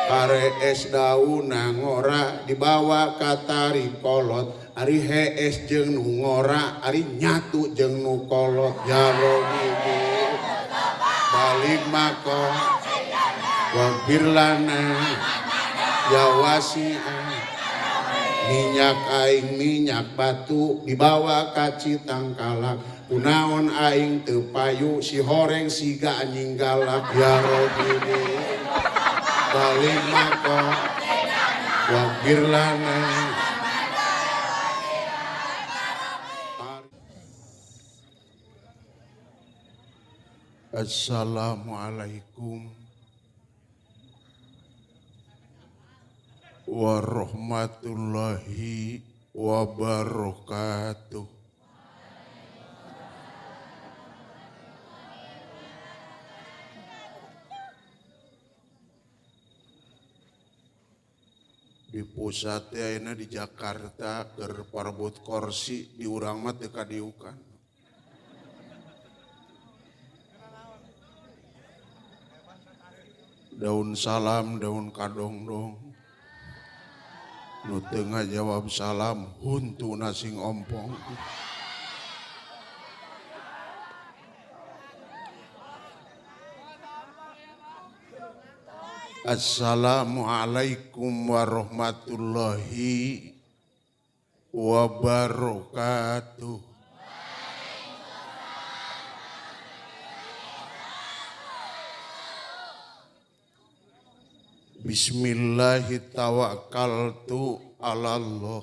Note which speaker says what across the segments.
Speaker 1: Karees daun ngora dibawa ka tari kolot ari hees jeung nu ngora ari nyatu jeung nu kolot ya robibu balik mako wabir lana ya wasi'an minyak aing minyak batu dibawa ka Citangkalak kunaon aing teu payu si horeng siga anjing galak ya robibu balik mako wabir lana. Assalamualaikum warahmatullahi wabarakatuh. Di pusat ayeuna di Jakarta keur parebut kursi di urang mah teu kadiukan. Daun salam, daun kadongdong. Nu teu ngajawab salam, huntu nasing ompong. Assalamualaikum warahmatullahi wabarakatuh. Bismillahirrahmanirrahim. Allah.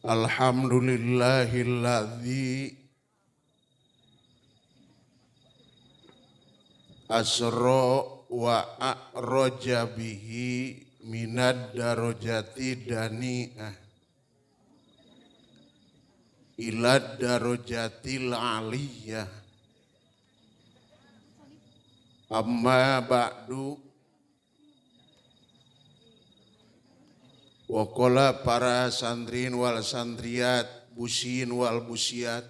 Speaker 1: Alhamdulillahilladzi asra wa a'roja bihi minad darajati dani'ah ilad darajatil aliyah. Amma ba'du waqala para santrin wal santriyat busin wal busiat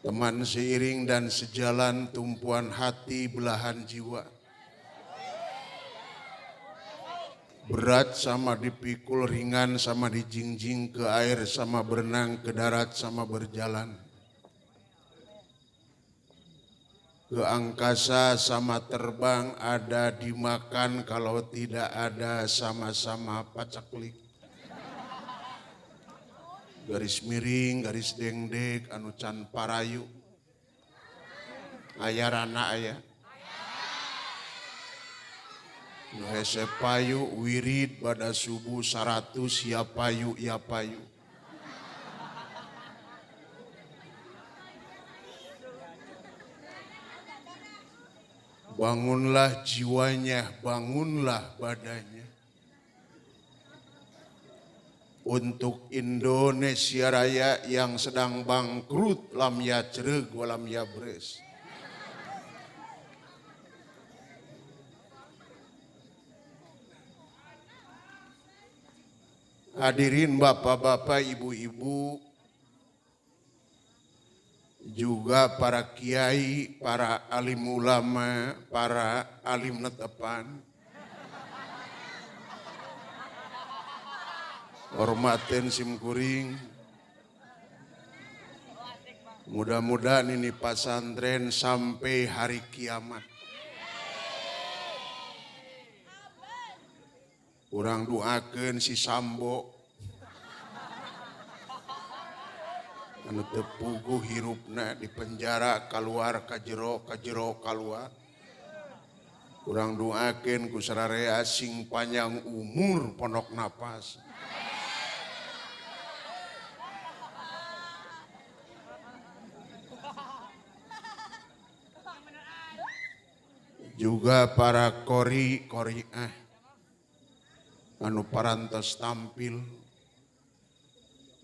Speaker 1: teman seiring dan sejalan tumpuan hati belahan jiwa berat sama dipikul ringan sama dijingjing ke air sama berenang ke darat sama berjalan ke angkasa sama terbang ada dimakan kalau tidak ada sama-sama pacaklik garis miring garis dengdek anu can parayu ayarana aya nu hese payu wirid pada subuh 100 ya payu ya payu. Bangunlah jiwanya, bangunlah badannya. Untuk Indonesia Raya yang sedang bangkrut lam yacreg walam yabres. Hadirin bapak-bapak, ibu-ibu, juga para kiai, para alim ulama, para alim netepan. Hormatin simkuring. Mudah-mudahan ini pesantren sampai hari kiamat. Urang doakeun si Sambo anu teu puguh hirupna di penjara keluar ka jero keluar. Urang doakeun ku sararea sing panjang umur pondok napas. Juga para qori'ah anu parantos tampil.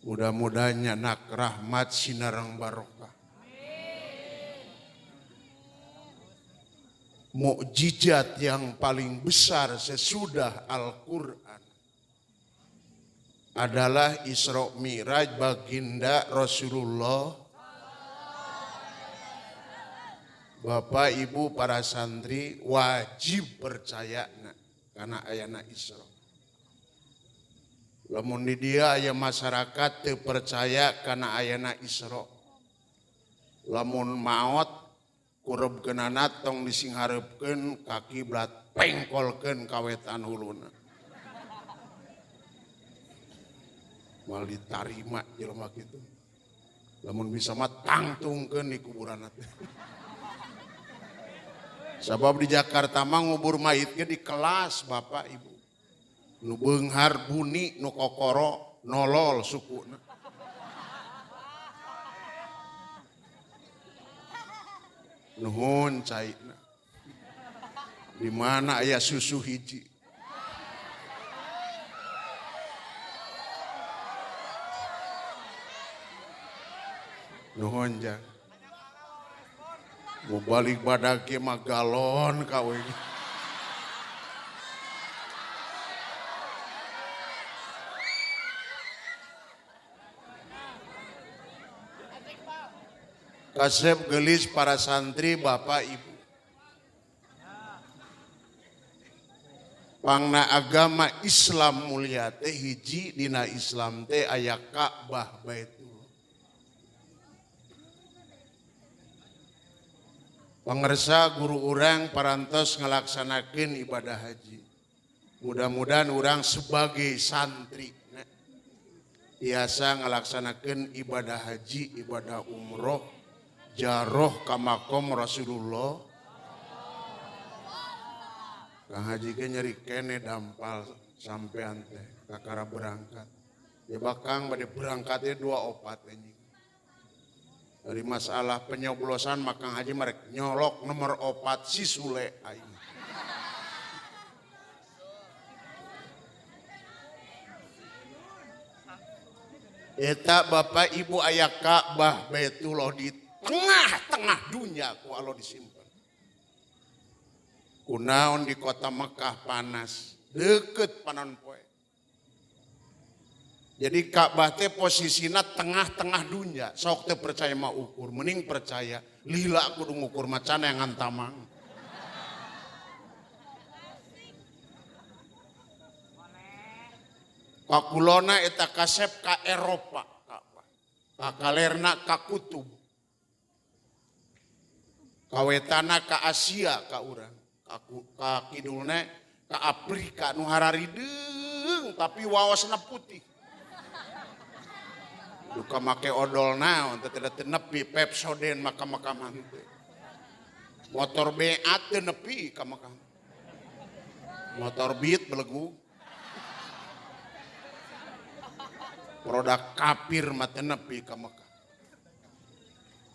Speaker 1: Mudah-mudahan nyanak rahmat sinareng barokah. Mukjizat yang paling besar sesudah Al-Quran adalah Isra Mi'raj baginda Rasulullah Bapak Ibu para santri wajib percaya karena ayana Isra. Lamun di dia aya masyarakat teu percaya karena ayana Isra. Lamun maot kurebkeunana tong disingharepkeun kaki belat pengkolkeun kawetan huluna. Mal ditarima jelema kitu. Lamun bisa mah tangtungkeun di kuburan teh. Sabab di Jakarta mah ngubur mayit ge di kelas Bapak Ibu. Nu beunghar buni nu kokoro nolol sukuna. Nuhun caina. Di mana aya susu hiji. Nuhun jang. Mau balik badak ke mah galon kawin. Kasep gelis para santri Bapak Ibu. Pangna agama Islam mulia teh hiji dina Islam teh aya Ka'bah Baitul. Pangersa guru urang parantos ngelaksanakeun ibadah haji. Mudah-mudahan urang sebagai santri biasa ngelaksanakeun ibadah haji, ibadah umroh, jaroh ka makom Rasulullah. Kang haji ge nyeri kene dampal sampean teh kakara berangkat. Ya bakang bade berangkatnya 2 opat anjing. Dari masalah penyoblosan maka haji merek nyolok nomor 4 si Sule aing. Eta Bapak Ibu aya Ka'bah Baitullah di tengah-tengah dunia ku Allah disimpan. Kunaon di kota Mekah panas, deket panon poe. Jadi Ka'bah teh posisina tengah-tengah dunia. Sok teh percaya mah ukur, mending percaya lila kudu ngukur macan yang ngantamang. Kakulona eta kasep ka Eropa, kakalerna ka kutub. Kawetana ka Asia ka urang, ka kidulna ka Afrika nu hararideng tapi waosna putih. Duka make odol naon teh tidak nepi Pepsodent makam-makaman teh. Motor BA teh nepi ka makam. Motor Beat belegu. Produk kafir mah teh nepi ka makam.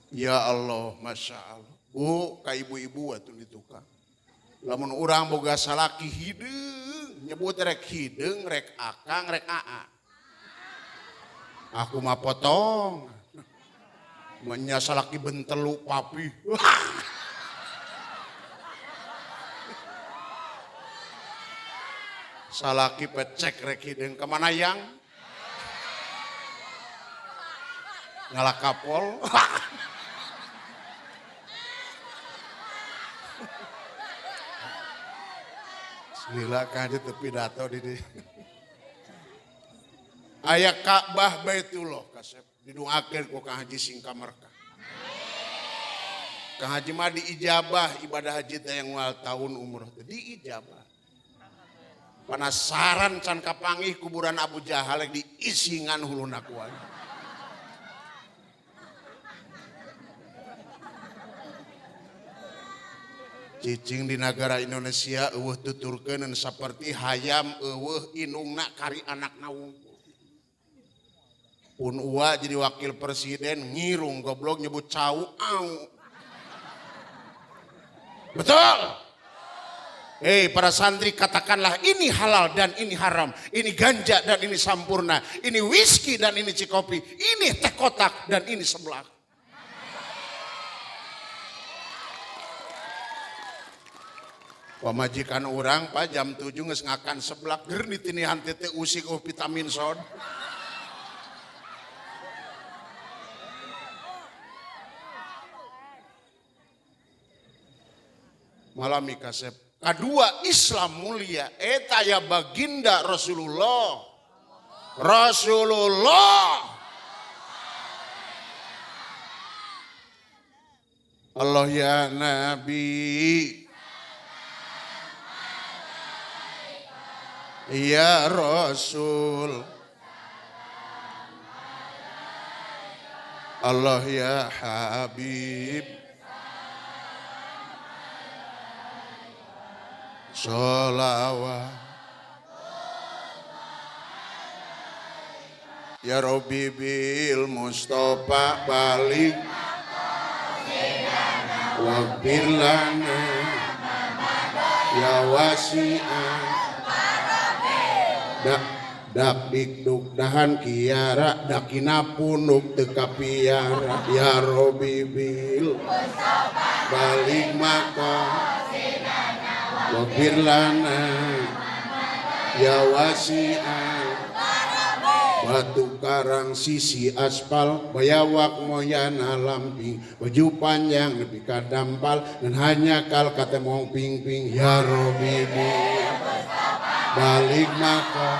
Speaker 1: Ya Allah, Masya Allah. Bu, ka ibu-ibu atuh di tukang. Lamun urang boga salaki hideung, nyebut rek hideung, rek akang, rek aa. Aku mah potong. Menyasalaki bentelu papi. Salaki pecek rek hideung kemana yang? Ngalakapol. Lila kan itu pidato di aya Ka'bah Baitullah kasep didoakeun ku Kang Haji sing kamarka. Kang Haji mah diijabah ibadah haji teh yang ulang tahun umroh teh diijabah. Penasaran can kapanggih kuburan Abu Jahal yang diisingan huluna kuat. Cicing di negara Indonesia eueuh tuturkeun saperti hayam eueuh inungna kari anakna wungkul. Pun Uwa jadi wakil presiden ngirung goblok nyebut cau au. Betul? Para santri katakanlah ini halal dan ini haram. Ini ganja dan ini sampurna. Ini whisky dan ini cikopi. Ini teh kotak dan ini seblak. Pamajikan orang Pak jam 7 geus ngakan seblak ger ditinihan teh usik vitamin sod. Malami kasep. Kedua Islam mulia. Eta ya baginda Rasulullah. Rasulullah. Allah ya Nabi. Ya Rasul. Allah ya Habib. Sholawat. Ya Rabbi bil Mustafa balik. Waghfir lana ya wasi'an. Dak dikduk dahan kiara dakina punuk teka piara. Ya Rabbi bil balik maka waghfir lana ya wasi'an. Batu karang sisi aspal bayawak moyana lamping baju panjang lebih kadampal dan hanya kal kata mau ping-ping. Ya Rabbi balik maka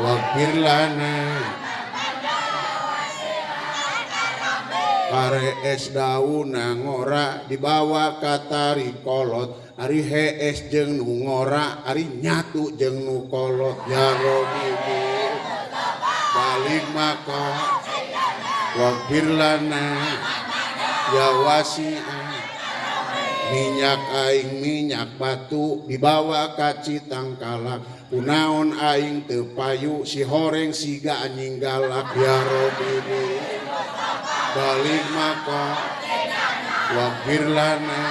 Speaker 1: waghfir lana kare es daun ngora dibawa katari kolot ari hees jeung nu ngora ari nyatu jeung nu kolot. Ya Rabbi balik maka waghfir lana ya wasi'an. Minyak aing minyak batu dibawa ka citang kalak kunaon aing teu payu si horeng siga anjing galak. Ya Rabbi balik maka waghfir lana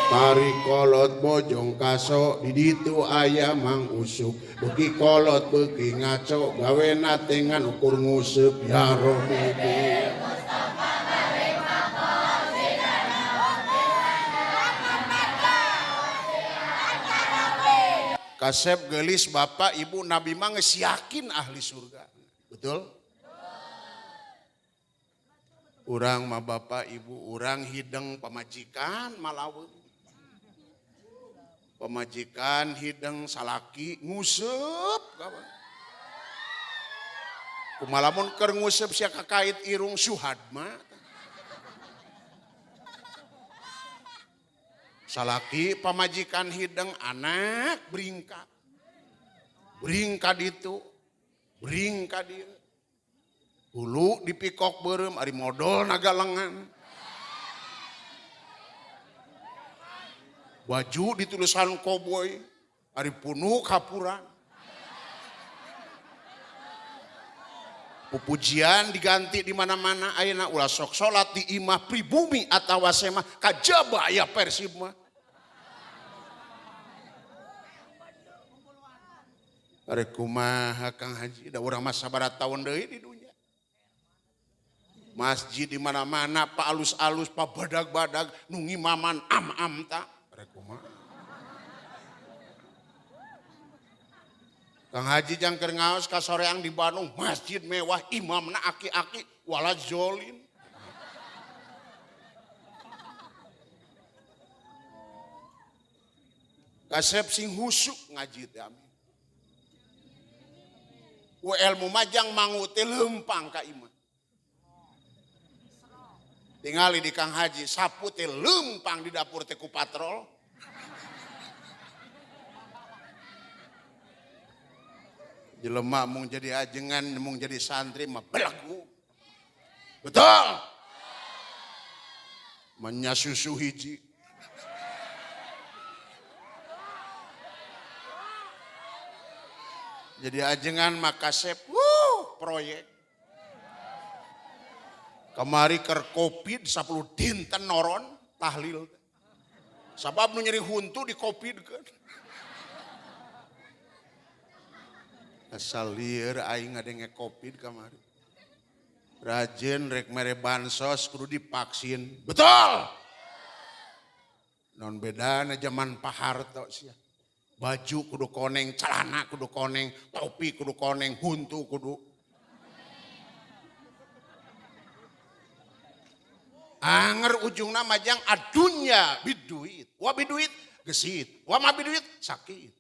Speaker 1: tari kolot bojong kaso di ditu aya mang usuk beuki kolot beuki ngaco gawe natengan ukur nguseup. Ya Rabbi kasep gelis bapak ibu nabi mah geus yakin ahli surga. Betul? Urang mah bapak ibu urang hideng pamajikan malaweung. Pemajikan hideng salaki nguseup kawan. Kumalamun keur nguseup sia kakait irung Suhadma. Salaki pamajikan hideng anak beringkat. Beringkat itu, beringkat dia. Hulu dipikok beureum ari modal naga lengan. Baju ditulisan koboi, ari punuk hapuran. Pupujian diganti di mana-mana, ayeuna ulah sok salat di imah pribumi atawa semah kajaba aya Persib mah. Are kumaha Kang Haji, da urang mah sabaraha taun deui di dunya. Masjid di mana-mana pa alus-alus pa badag-badag nu ngimaman am-am ta. Kang Haji jang keur ngaos ka soreang di Bandung masjid mewah imamna aki-aki wala zolim. Kasep sing husuk ngaji teh amin. Ku ilmu majang mangu teh lempang ka imam. Tingali di Kang Haji sapu teh lempang di dapur teh ku patrol. Jelema mung jadi ajengan mung jadi santri mah belagu. Betul. Manya susu hiji. Jadi ajengan maka sep proyek. Kemari ker Covid 10 dinten noron tahlil. Sabab nu nyeri huntu di Covid kan. Asal lieur aing ngadenge Covid kamari. Rajin rek mere bansos kudu divaksin. Betul. Non bedana zaman Pak Harto sia. Baju kudu koneng, celana kudu koneng, topi kudu koneng, huntu kudu. Anger ujung nama jang adunya biduit. Wa biduit gesit. Wa ma biduit sakit.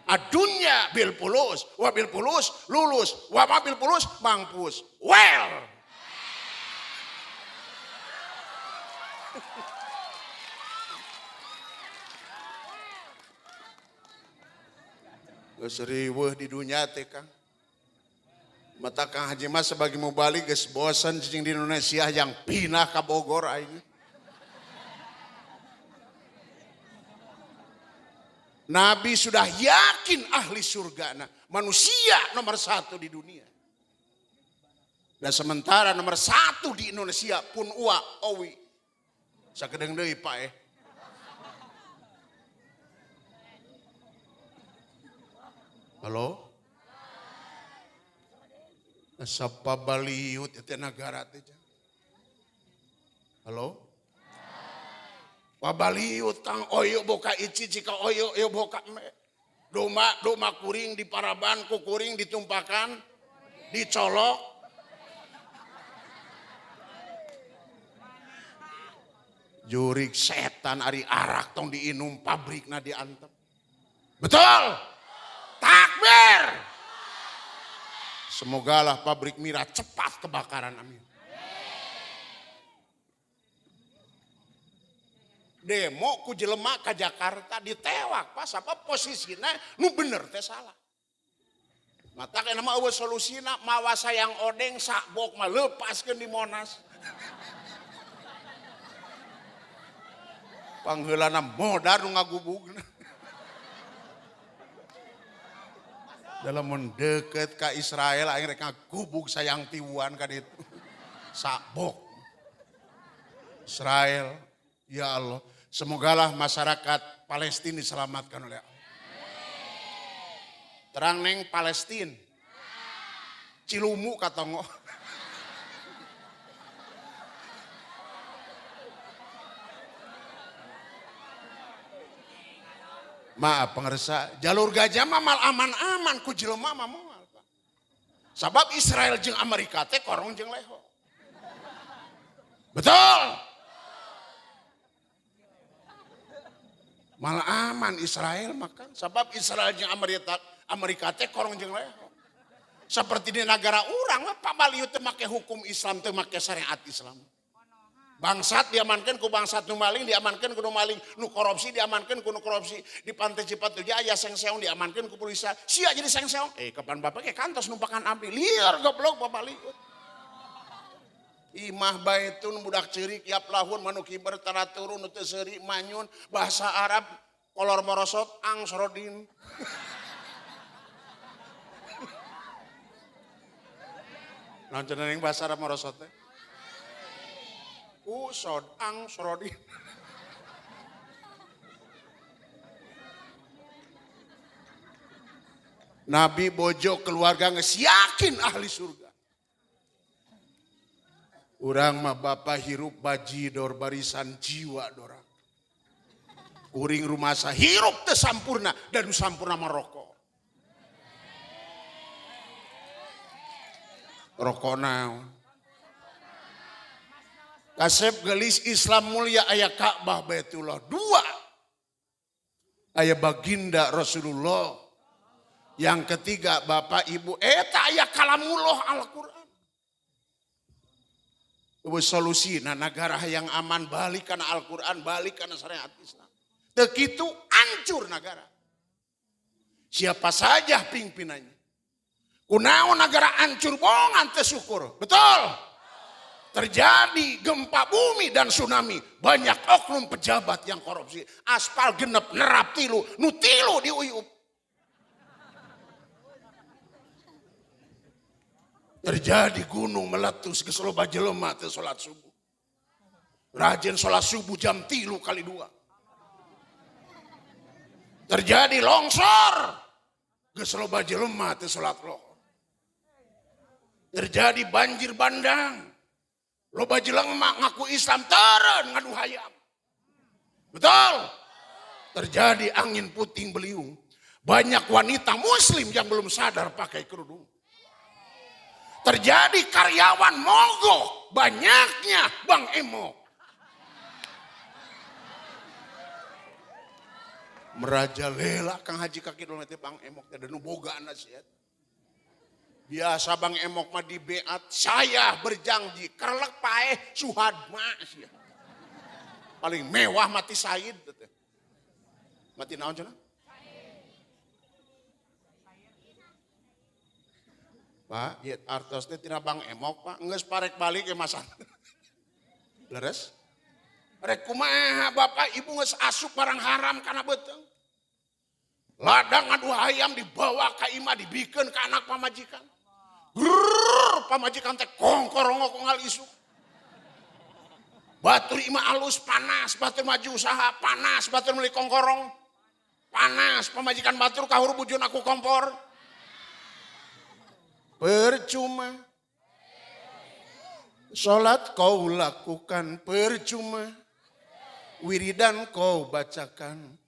Speaker 1: Adunya bil pulus. Wa bil pulus lulus. Wa ma bil pulus mampus. Well. Geseriweuh di dunia teh Kang. Mata Kang Haji Mas sebagai mau balik geus bosan cicing di Indonesia yang pindah ke Bogor aing. Nabi sudah yakin ahli surga manusia nomor 1 di dunia. Dan sementara nomor 1 di Indonesia pun owi. Sakedeng deui Pak Halo? Sapa Baliut itu negara teh. Halo? Pabaliut Kang oyo boka ici cika oyo boka me. Doma kuring di paraban ku kuring ditumpakan dicolok. Jurik setan ari arak tong diinum pabrikna diantem. Betul? Takbir. Semogalah pabrik miras cepat kebakaran, amin. Demo ku jelema ke Jakarta ditewak pas apa posisinya nu bener teh salah. Mata kana mah eueuh solusina mawa sayang odeng sakbok mah lepaskeun di Monas. Pangheulana modar nu ngagubugna. Dalam mendekat ke Israel akhirnya gubuk sayang tiwan kan itu sakbok Israel. Ya Allah, semogalah masyarakat Palestina diselamatkan oleh Allah. Terang neng Palestina Cilumu katongo. Maaf pengersa, jalur gajah mah mal aman-aman ku jelema mah moal. Sabab Israel jeung Amerika teh korong jeung leho. Betul. Mal aman Israel makan, sabab Israel jeung Amerika teh korong jeung leho. Seperti di negara urang mah pabaliut teh make hukum Islam teh make syariat Islam. Bangsat diamankan ku bangsat nu maling, diamankan ku nu maling, nu korupsi diamankan ku nu korupsi. Di Pantai Cipatujah aya sengseong diamankan ku polisi. Sia jadi sengseong. Kapan bapak ke kantos numpakan abdi. Liar goblok bapak liut. Imah baitun budak ceurik tiap lahun manu kiber tara turun nu teu seuri manyun bahasa Arab kolor morosot angsrodin. Naon cenah bahasa Arab morosot teh? Usod ang sorodi. Nabi bojo keluarga geus yakin ahli surga. Urang mah bapa hirup bajidor barisan jiwa dorang. Kuring rumasa hirup teu sampurna dan sampurna merokok. Rokok naon? Kasep gelis Islam mulia aya Ka'bah Baitullah 2. Aya baginda Rasulullah. Yang ketiga bapak ibu eta aya kalamullah Al-Qur'an. Solusi negara yang aman balik kana Al-Qur'an, balik kana syariat Islam. Teu kitu hancur negara. Siapa saja pimpinannya. Kunaon negara hancur bohongan teu syukur. Betul. Terjadi gempa bumi dan tsunami. Banyak oknum pejabat yang korupsi. Aspal genep nerap tilu. Nu tilu diuyup. Terjadi gunung meletus ke loba jelema teu salat subuh. Rajin salat subuh jam 3 kali 2. Terjadi longsor. Geus loba jelema teu salat lohor. Terjadi banjir bandang. Loba jelema ngaku Islam teureun ngadu hayam. Betul? Terjadi angin puting beliung. Banyak wanita muslim yang belum sadar pakai kerudung. Terjadi karyawan mogok banyaknya Bang Emok. Merajalela Kang Haji kaki dulu nanti Bang Emok teh nu boga nasihat. Biasa Bang Emok mah di beat saya berjanji kerlek paeh suhadma sia. Paling mewah mati Said teh. Mati naon cenah? Pak, ieu artos teh tina Bang Emok Pak, geus parek balik ya masa. Leres? Rek kumaha Bapak Ibu geus asup barang haram kana beuteung. Ladang adu hayam dibawa ka imah dibikeun ka anak pamajikan. Grrrr, pamajikan teh kongkorongo kongal isu. Batur imah alus panas, batur maju usaha panas, batur meuli kongkorong panas, pamajikan batur kahur bujun aku kompor. Percuma. Salat kau lakukan percuma. Wiridan kau bacakan.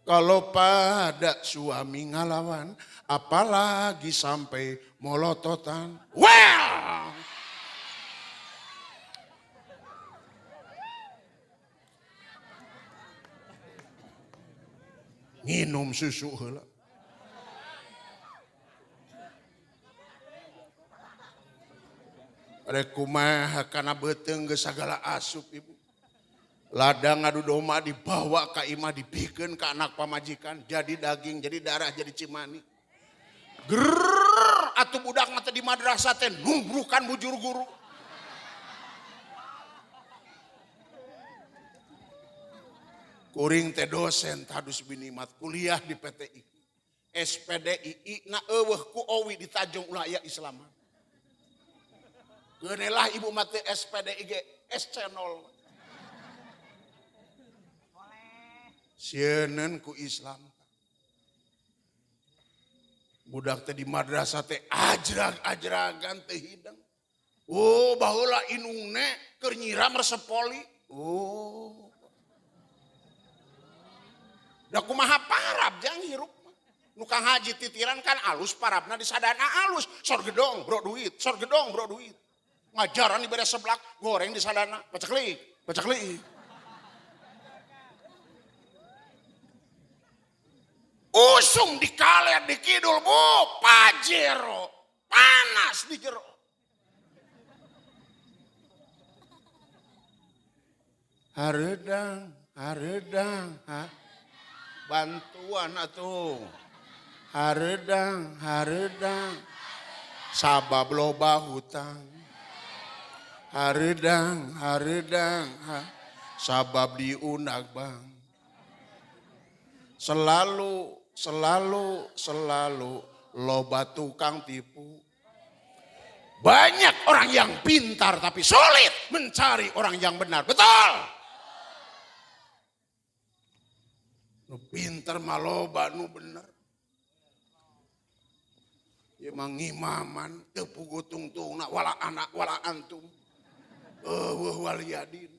Speaker 1: Kalau pada suami ngalawan, apalagi sampai molototan. Well, minum susu heula. Rek kumaha kana beuteung geus sagala asup Ibu. Ladang adu domba dibawa ka imah dibikeun ka anak pamajikan, jadi daging, jadi darah, jadi cimani. Grrrr, atuh budak mah teh di madrasah teh numbrukan bujur guru. Kuring teh dosen hadus binimat kuliah di PTI. SPDI na eueuh ku owi di Tanjung ulah aya Islam. Geunelah Ibu mate SPDI ge S-Channel. Sieun ku Islam. Budak teh di madrasah teh ajrag-ajragan teh hidang. Oh, baheula inungna keur nyiram resep poli. Oh. Da kumaha parab jang hirup. Nu Kang Haji titiran kan alus parabna di sadana alus. Sor gedong bro duit, sor gedong bro duit. Ngajaran di beres seblak, goreng di sadana, paceklik, paceklik. Usung di kaler di kidul Bu, pajero, panas di jero. Hareudang, hareudang, bantuan atuh. Hareudang, hareudang, sabab loba hutang. Hareudang, hareudang, sabab diunag bang. Selalu loba tukang tipu. Banyak orang yang pintar tapi sulit mencari orang yang benar. Betul? Nu pintar mah loba nu bener. Emang ngimaman teu puguh tungtungna wala anak wala antum. Eueuh waliyadin.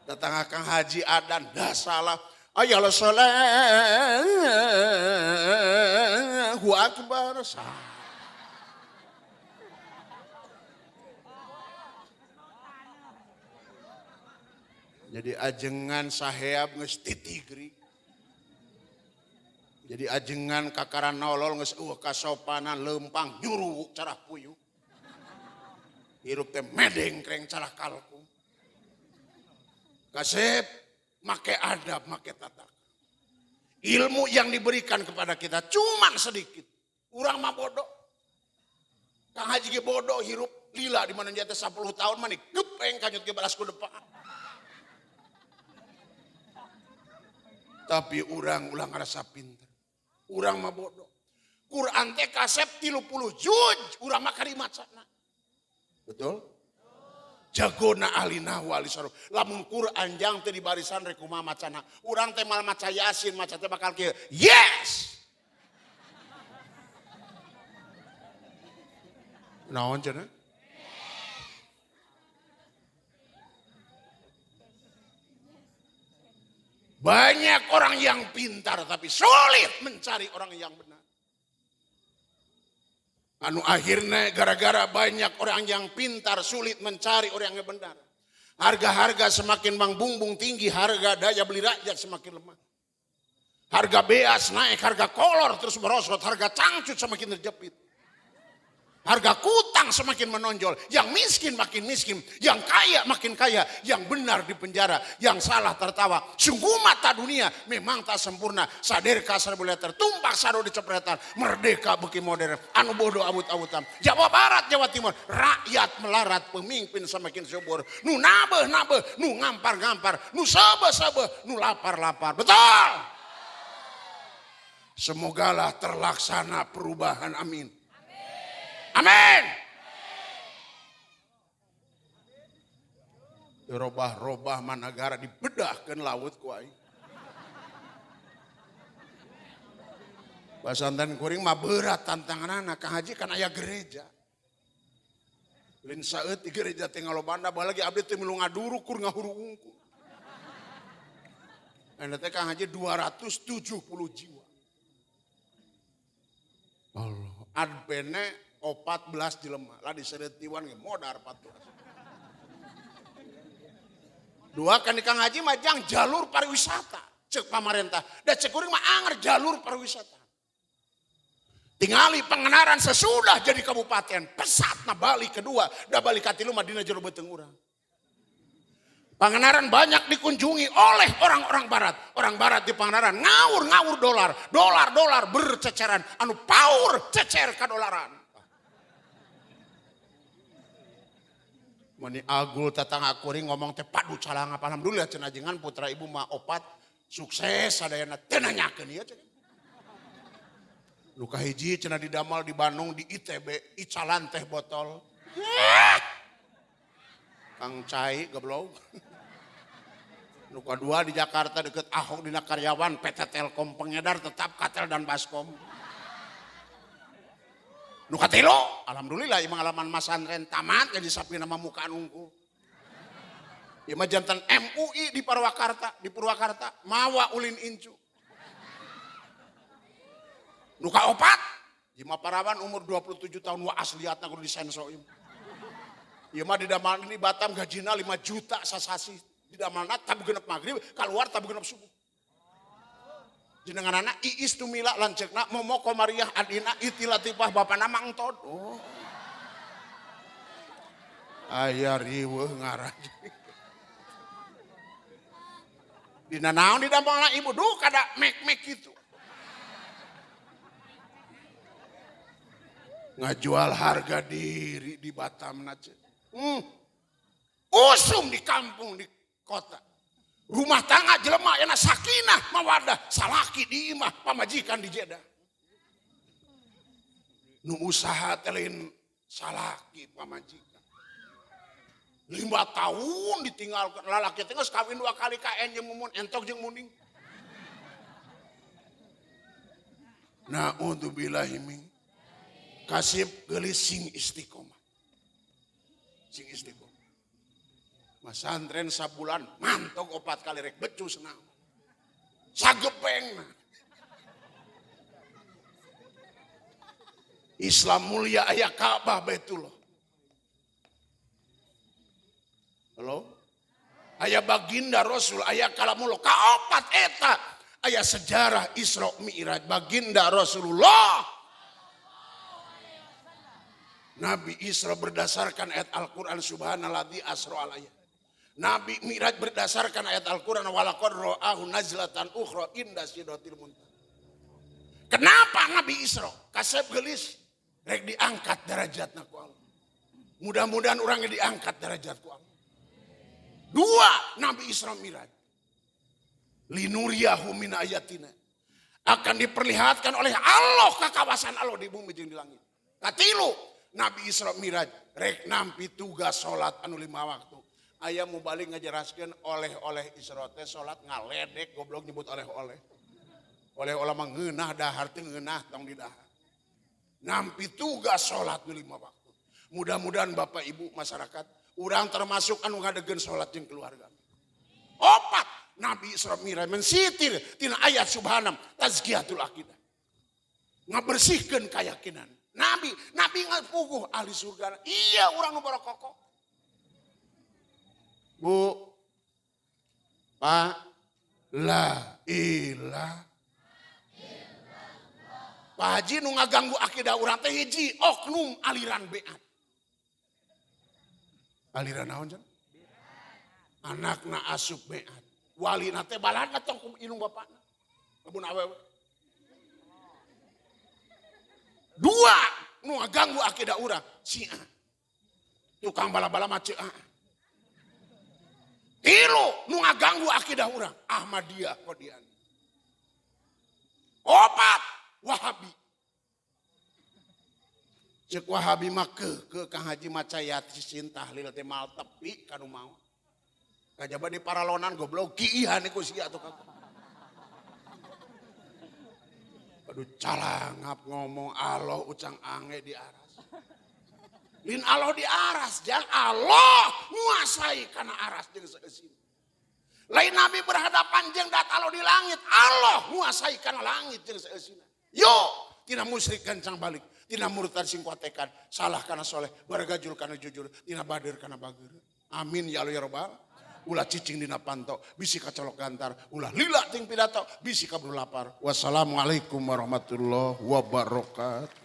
Speaker 1: Datang Kang Haji Adan dah salah. Ayalah Allahu Akbar. Jadi ajengan saheab geus titigri. Jadi ajengan kakaran nolol geus eueuh kasopanan leumpang nyuruh carah puyuh. Hirup teh medengkreng carah kalku. Kasep, make adab, make tata. Ilmu yang diberikan kepada kita cuman sedikit. Urang mah bodoh. Kang Haji ge bodoh hirup lila di mana dia 10 tahun mah gepeng kanyut ge balas ku depan. Tapi urang ulah ngarasa pinter. Urang mah bodoh. Quran teh kasep 30 juz, urang mah karimacana. Betul? Jagona alina wali saruf. Lamun Quran jang teh di barisan rek kumaha macana. Urang teh mal maca Yasin, maca teh bakal kieu. Yes. Naon cenah? Banyak orang yang pintar tapi sulit mencari orang yang benar. Anu akhirnya gara-gara banyak orang yang pintar sulit mencari orang yang benar. Harga-harga semakin mengbumbung tinggi, harga daya beli rakyat semakin lemah. Harga beas naik, harga kolor terus merosot, harga cangcut semakin terjepit. Harga kutang semakin menonjol, yang miskin makin miskin, yang kaya makin kaya, yang benar di penjara, yang salah tertawa. Sungguh mata dunia memang tak sempurna, sadir kasar boleh tertumpak saro dicepretan, merdeka beki modern, anu bodoh abut-abutan. Jawa Barat, Jawa Timur, rakyat melarat, pemimpin semakin subur. Nu nabeh-nabeh, nu ngampar-ngampar, nu sabeh-sabeh, nu lapar-lapar. Betul! Semogalah terlaksana perubahan, amin. Amin. Robah-robah managara dibedahkan laut ku aing. Pasanten kuring mah berat tantangan anak Kang Haji kan aya gereja. Lin saeut di gereja teh ngalobana balagi abdi teh milu ngaduru kur ngahuru unggul. Anda teh Kang Haji 270 jiwa. Allah, adbene 14 jelema lah diseretiwan ge modar 14. Dua kan Kang Haji majang jalur pariwisata cek pamarentah. Da cek kuring mah anger jalur pariwisata. Tingali pengenaran sesudah jadi kabupaten, pesatna balik kedua, da balik katilu mah dina jero beuteung urang. Pangenaran banyak dikunjungi oleh orang-orang barat. Orang barat di Pangenaran ngawur-ngawur dolar berceceran anu paur cecer kadolaran. Mani agul tetangga kuring ngomong teh padu calanga alhamdulillah cenah jengan putra ibu mah opat sukses sadayana teu nanyakeun ieu cenah. Nu kahiji cenah didamal di Bandung di ITB icalan teh botol. Kang Cai goblok. Nu kadua di Jakarta deket Ahok dina karyawan PT Telkom pengedar tetap Katel dan Baskom. Nu katelo, alhamdulillah imang alaman masantren tamat jadi sapi nama muka unggul. Ieu mah jantan MUI di Purwakarta, mawa ulin incu. Nu kaopat, Jima Parawan umur 27 tahun wa asliatna kudu disenso ieu. Ieu mah di damal ini Batam gajina 5 juta sasasi. Di damalna tabu genep magrib, keluar tabu genep subuh. Jenengan anak Iis Tumila lancekna Momo Komariah Adina Iti Latifah Bapak nama Engtod. Oh. Aya riweuh ngarah. Dina naon di damalna ibu duh kada mek-mek gitu. Ngajual harga diri di Batam nace. Usum di kampung di kota. Rumah tangga jelema yana sakinah mawadah salaki di imah pamajikan di Jeddah. Nu usaha telin salaki pamajikan. 5 tahun ditinggalkan lalaki teh geus kawin 2 kali ka jeung mumun entok jeung muning. Naudzubillahi min kasib geulis sing istiqomah. Sing istiqomah. Masantren sabulan mantog 4 kali rek becu senang. Sagepeng. Islam mulia aya Ka'bah Baitullah. Halo? Aya baginda Rasul, aya kalamullah. Kaopat eta aya sejarah Isra Mi'raj baginda Rasulullah. Nabi Isra berdasarkan ayat Al-Qur'an subhanalladzi asra alayya. Nabi Mi'raj berdasarkan ayat Al-Quran walaqad ra'ahu nazlatan ukhra inda sidratil muntaha. Kenapa Nabi Isra? Kasep gelis rek diangkat derajatna ku Allah. Mudah-mudahan orangnya diangkat derajat ku Allah. 2 Nabi Isra Mi'raj. Linuriyahu min ayatina. Akan diperlihatkan oleh Allah kekawasan Allah di bumi jeung di langit. Katilu Nabi Isra Mi'raj rek nampi tugas salat anu 5 waktu. Ayah mau balik ngajaraskeun oleh-oleh Isra teh salat ngaledek goblok nyebut oleh-oleh. Oleh-oleh mah ngeunah dahar teh ngeunah tong di dahar. Nampi tugas salat 5 waktu. Mudah-mudahan Bapak Ibu masyarakat urang termasuk anu ngadegeun salat jeung keluarga. 4 Nabi Isra Mi'raj mensitir tina ayat subhanam tazkiyatul aqidah. Ngabersihkeun keyakinan. Nabi nggak puguh ahli surga. Iya orang nu barokoko. Bu, Pak, la ilah. Pak Haji nu ngaganggu akidah urang teh hiji oknum aliran beat. Aliran naon cenah? Anakna asup beat. Walina teh balana tong ku ilung bapakna. Labun awewe. Dua nu ngaganggu akidah urang, Sia. Tukang bala-bala mah Ceuah. Tilu nu ngaganggu akidah urang, Ahmadiyah Qadian. Opat Wahabi. Cek Wahabi mah ke Kang Haji Macayati sin tahlil teh mal tepi kanu mau. Kajaba di paralonan goblok kiihan ku sia atuh kagak. Aduh calangap ngomong Allah ucang ange di aras. Lin Allah di aras, jangan Allah nguasai karena aras jeung saeusin. Lain Nabi berhadapan jeung dat Allah di langit, Allah nguasai karena langit jeung saeusin. Yo, tina musyrik kencang balik, tina murtad sing kuatekan, salah kana soleh, bargajul kana jujur, tina badir kana bageur. Amin ya Allah ya Rabbal. Ulah cicing dina panto, bisi kacolok gantar, ulah lila ting pidato, bisi kabur lapar. Wassalamualaikum warahmatullahi wabarakatuh.